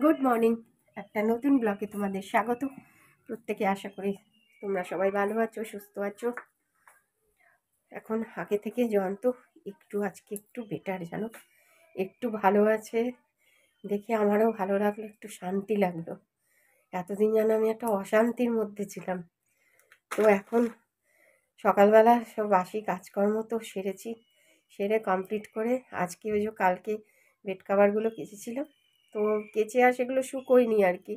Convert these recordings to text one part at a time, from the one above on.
Good morning. একটা নতুন ব্লগে তোমাদের স্বাগত। প্রত্যেকে আশা করি তোমরা সবাই ভালো আছো, সুস্থ আছো। এখন আগে থেকে জয়ন্ত আজকে একটু বেটার, জানো, একটু ভালো আছে দেখে আমারও ভালো লাগলো, একটু শান্তি লাগলো। এতদিন যেন আমি একটা অশান্তির মধ্যে ছিলাম। তো এখন সকালবেলা সব বাসি কাজকর্ম তো সেরেছি, সেরে কমপ্লিট করে আজকে ওই যে কালকে বেড কাভারগুলো কেচেছিলাম, তো কেচে আর সেগুলো শুকোয়নি আর কি,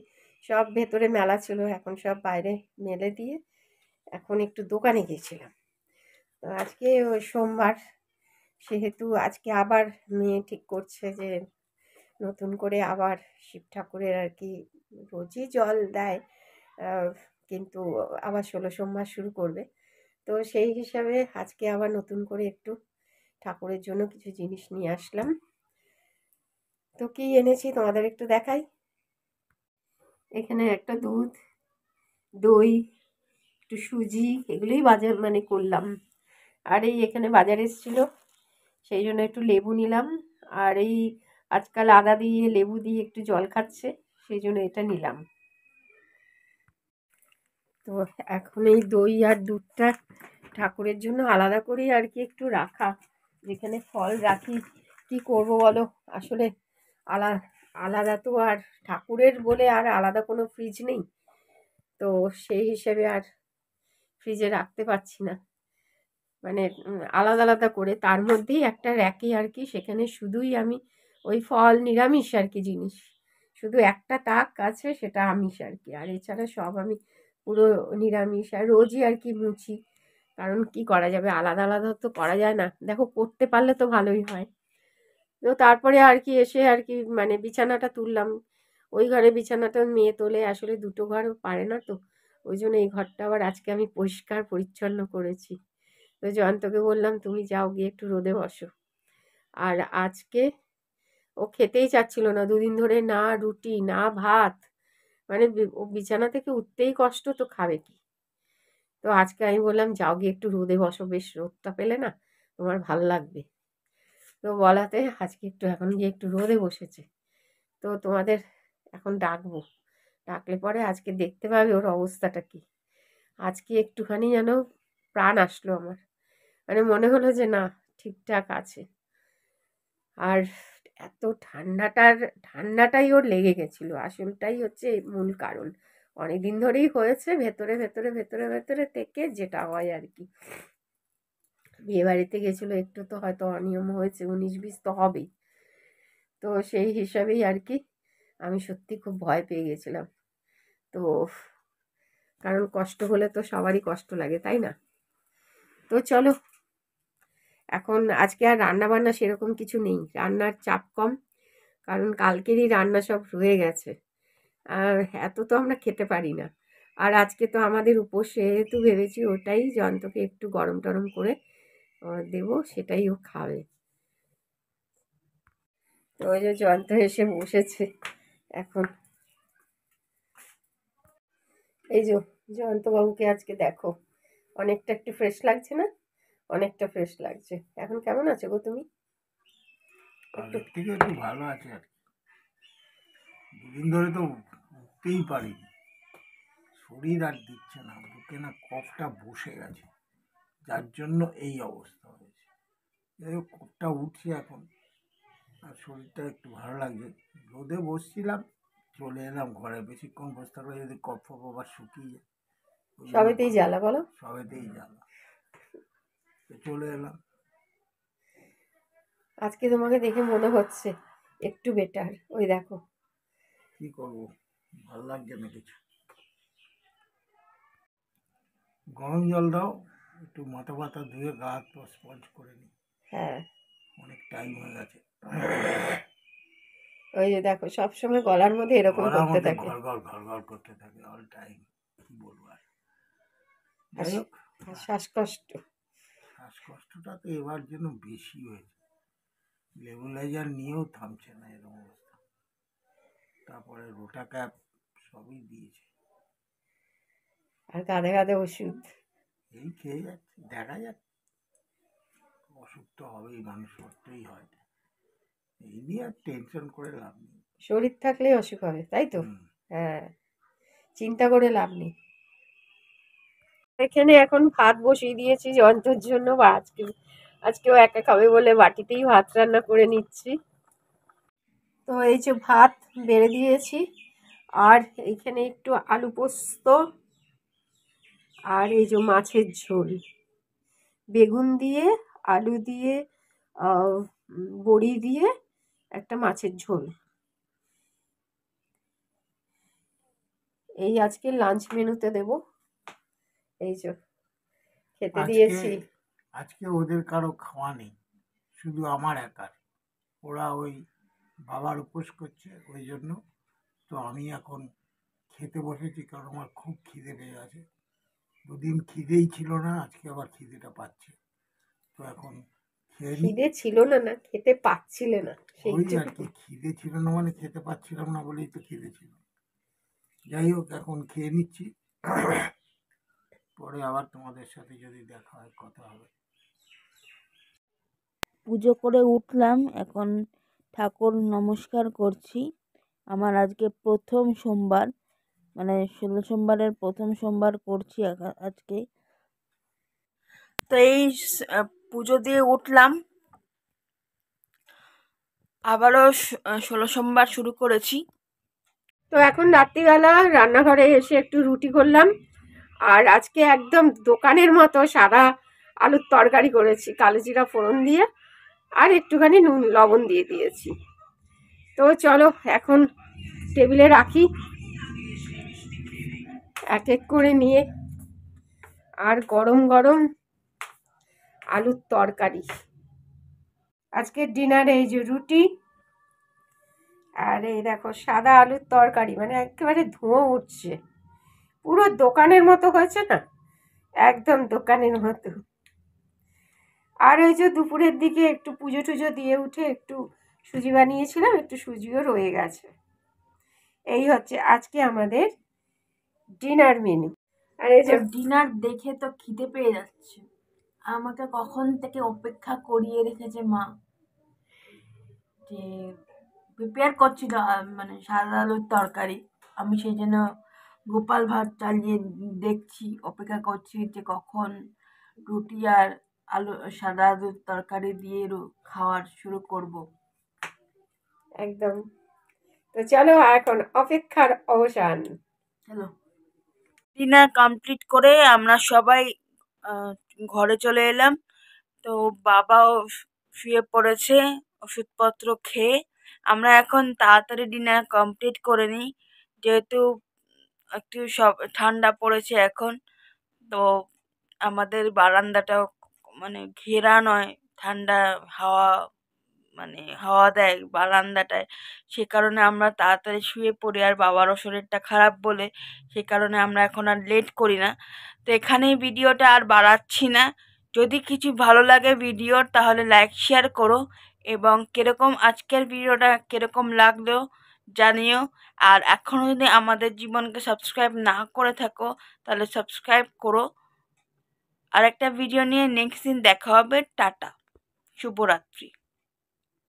সব ভেতরে মেলা ছিল, এখন সব বাইরে মেলে দিয়ে এখন একটু দোকানে গিয়েছিলাম। তো আজকে ওই সোমবার, সেহেতু আজকে আবার মেয়ে ঠিক করছে যে নতুন করে আবার শিব ঠাকুরের আর কি, রোজই জল দেয়, কিন্তু আবার 16 সোমবার শুরু করবে। তো সেই হিসাবে আজকে আবার নতুন করে একটু ঠাকুরের জন্য কিছু জিনিস নিয়ে আসলাম। তো কি এনেছি তোমাদের একটু দেখাই। এখানে একটা দুধ, দই, একটু সুজি, এগুলোই বাজার করলাম। আর এই এখানে বাজার এসেছিল, সেই জন্য একটু লেবু নিলাম। আর এই আজকাল আদা দিয়ে লেবু দিয়ে একটু জল খাচ্ছে, সেই জন্য এটা নিলাম। তো এখন এই দই আর দুধটা ঠাকুরের জন্য আলাদা করেই আর কি একটু রাখা, যেখানে ফল রাখি কি করব বলো, আসলে আলাদা আলাদা তো আর ঠাকুরের বলে আর আলাদা কোনো ফ্রিজ নেই, তো সেই হিসেবে আর ফ্রিজে রাখতে পারছি না, আলাদা আলাদা করে তার মধ্যেই একটা র্যাকে আর কি, সেখানে শুধুই আমি ওই ফল নিরামিষ আর কি জিনিস, শুধু একটা তাক আছে সেটা আমিষ আর কি, আর এছাড়া সব আমি পুরো নিরামিষ। আর রোজই আর কি মুছি, কারণ কি করা যাবে, আলাদা আলাদা তো করা যায় না, দেখো করতে পারলে তো ভালোই হয়। তো তারপরে আর কি এসে আর কি বিছানাটা তুললাম। ওই ঘরে বিছানাটা মেয়ে তোলে, আসলে দুটো ঘরও পারে না, তো ওই জন্য এই ঘরটা আবার আজকে আমি পরিষ্কার পরিচ্ছন্ন করেছি। তো জয়ন্তকে বললাম তুমি যাও গিয়ে একটু রোদে বসো। আর আজকে ও খেতেই চাচ্ছিল না, দুদিন ধরে না রুটি না ভাত, ও বিছানা থেকে উঠতেই কষ্ট, তো খাবে কি। তো আজকে আমি বললাম যাও গিয়ে একটু রোদে বসো, বেশ রোদটা পেলে না তোমার ভাল লাগবে। তো বলাতে আজকে এখন গিয়ে একটু রোদে বসেছে। তো তোমাদের এখন ডাকবো, ডাকলে পরে আজকে দেখতে পাবে ওর অবস্থাটা কি। আজকে একটুখানি যেন প্রাণ আসলো আমার, মনে হলো যে না, ঠিকঠাক আছে। আর এত ঠান্ডাটাই ওর লেগে গেছিলো, আসলটাই হচ্ছে মূল কারণ। অনেকদিন ধরেই হয়েছে, ভেতরে ভেতরে ভেতরে ভেতরে থেকে যেটা হয় আর কি। বিয়ে বাড়িতে গেছিলো, একটু তো হয়তো অনিয়ম হয়েছে, 19-20 তো হবেই। তো সেই হিসাবেই আর কি আমি সত্যি খুব ভয় পেয়ে গেছিলাম। তো কারণ কষ্ট হলে তো সবারই কষ্ট লাগে, তাই না? তো চলো, এখন আজকে আর রান্না বান্না সেরকম কিছু নেই, রান্নার চাপ কম, কারণ কালকেরই রান্না সব রয়ে গেছে, আর এত তো আমরা খেতে পারি না। আর আজকে তো আমাদের উপোস, সেহেতু ভেবেছি ওটাই জয়ন্তকে একটু গরম টরম করে দেবো, সেটাই ও খাবে। তো ওই যে জয়ন্ত এসে বসেছে এখন, এই যে জয়ন্তবাবুকে আজকে দেখো, অনেকটা একটু ফ্রেশ লাগছে না? অনেকটা ফ্রেশ লাগছে। এখন কেমন আছো গো তুমি? আগের থেকে একটু ভালো আছে আর কি। দুদিন ধরে তো উঠতেই পারিনি, শরীর আর দিচ্ছে না, বুকে না কফটা বসে গেছে, যার জন্য এই অবস্থা হয়েছে। যাই হোক, কফটা উঠছে এখন, আর শরীরটা একটু ভালো লাগছে। রোদে বসছিলাম, চলে এলাম ঘরে, বেশিক্ষণ বসতে পারলে যদি কফ ফপ আবার শুকিয়ে যায়, ওই জন্য সবেতেই জ্বালা বলো। সবেতেই জ্বালা, তো চলে এলাম। আজকে তোমাকে দেখে মনে হচ্ছে একটু বেটার, ওই দেখো। কি করবো, ভালো লাগছে না কিছু। গরম জল দাও, একটু মাথা ব্যথা ধুয়ে গা হাত পা স্পঞ্জ করে নিই, হ্যাঁ, অনেক টাইম হয়ে গেছে। ওই যে দেখো, সবসময় গলার মধ্যে এরকম গলার করতে মধ্যে থাকে। ঘর ঘর করতে থাকে অল টাইম, কি বলবো আর। আর যাই হোক, আর শ্বাসকষ্ট। শ্বাসকষ্টটা তো এবার যেন বেশি হয়েছে, লেবুলাইজার নিয়েও থামছে না এরকম অবস্থা। তারপরে রোটা ক্যাপ সবই দিয়েছে, আর কাঁধে কাঁধে ওষুধ। এই খেয়ে যাচ্ছে, দেখা যাচ্ছে। অসুখ তো হবেই, মানুষ করতেই হয়, এই নিয়ে আর টেনশন করে লাভ নেই। শরীর থাকলেই অসুখ হবে, তাই তো? হুম। হ্যাঁ, চিন্তা করে লাভ নেই। এখানে এখন ভাত বসিয়ে দিয়েছি জয়ন্তর জন্য, বা আজকেও একা খাবে বলে বাটিতেই ভাত রান্না করে নিচ্ছি। তো এই যে ভাত বেড়ে দিয়েছি, আর এইখানে একটু আলু পোস্ত, আর এই যে মাছের ঝোল, বেগুন দিয়ে, আলু দিয়ে, বড়ি দিয়ে একটা মাছের ঝোল, এই আজকে লাঞ্চ মেনুতে দেব। এই যে খেতে আজকে দিয়েছি। আজকে ওদের কারো খাওয়া নেই, শুধু আমার একার। ওরা ওই বাবার উপোস করছে, ওই জন্য। তো আমি এখন খেতে বসেছি, কারণ আমার খুব খিদে পেয়ে গেছে। দুদিন খিদেই ছিল না, আজকে আবার খিদেটা পাচ্ছে। তো এখন খেয়ে নিই। খিদে ছিল না, না খেতে পাচ্ছিলে না ওই আর সেইটুকু। কি, খিদে ছিল না মানে খেতে পাচ্ছিলাম না বলেই তো খিদে ছিল। যাই হোক, এখন খেয়ে নিচ্ছি। পরে আবার তোমাদের সাথে যদি দেখা হয় কথা হবে। পুজো করে উঠলাম, এখন ঠাকুর নমস্কার করছি। আমার আজকে প্রথম সোমবার, মানে 16 সোমবারের প্রথম সোমবার করছি আজকে। তো এই পুজো দিয়ে উঠলাম, আবারও 16 সোমবার শুরু করেছি। তো এখন রাত্রিবেলা রান্নাঘরে এসে একটু রুটি করলাম, আর আজকে একদম দোকানের মতো সাদা আলুর তরকারি করেছি, কালো জিরা ফোড়ন দিয়ে, আর একটুখানি নুন লবণ দিয়ে দিয়েছি। তো চলো এখন টেবিলে রাখি, এক এক করে নিয়ে। আর গরম গরম আলুর তরকারি, আজকের ডিনারে এই যে রুটি, আর এই দেখো সাদা আলুর তরকারি, মানে একেবারে ধোঁয়া উঠছে, পুরো দোকানের মতো হয়েছে না, একদম দোকানের মতো। আর ওই যে দুপুরের দিকে একটু পুজো টুজো দিয়ে উঠে একটু সুজি বানিয়েছিলাম, একটু সুজিও রয়ে গেছে। এই হচ্ছে আজকে আমাদের ডিনার মেনু। আর এই যে ডিনার দেখে তো খিদে পেয়ে যাচ্ছে, আমাকে কখন থেকে অপেক্ষা করিয়ে রেখেছে মা, যে প্রিপেয়ার করছিল মানে সাদা আলুর তরকারি। আমি সেই জন্য গোপাল ভাত চালিয়ে দেখছি, অপেক্ষা করছি যে কখন রুটি আর আলু সাদা আলুর তরকারি দিয়ে খাওয়ার শুরু করব। একদম। তো চলো এখন অপেক্ষার অবসান। চলো, ডিনার কমপ্লিট করে আমরা সবাই ঘরে চলে এলাম। তো বাবাও শুয়ে পড়েছে ওষুধপত্র খেয়ে। আমরা এখন তাড়াতাড়ি ডিনার কমপ্লিট করে নিই, যেহেতু একটু সব ঠান্ডা পড়েছে এখন। তো আমাদের বারান্দাটাও মানে ঘেরা নয়, ঠান্ডা হাওয়া মানে হাওয়া দেয় বারান্দাটায়। সে কারণে আমরা তাড়াতাড়ি শুয়ে পড়ি, আর বাবারও শরীরটা খারাপ বলে সে কারণে আমরা এখন আর লেট করি না। তো এখানেই ভিডিওটা আর বাড়াচ্ছি না। যদি কিছু ভালো লাগে ভিডিওর তাহলে লাইক শেয়ার করো, এবং কিরকম আজকের ভিডিওটা কিরকম লাগলো জানিও। আর এখনও যদি আমাদের জীবনকে সাবস্ক্রাইব না করে থাকো তাহলে সাবস্ক্রাইব করো। আর একটা ভিডিও নিয়ে নেক্সট দিন দেখা হবে। টাটা, শুভরাত্রি।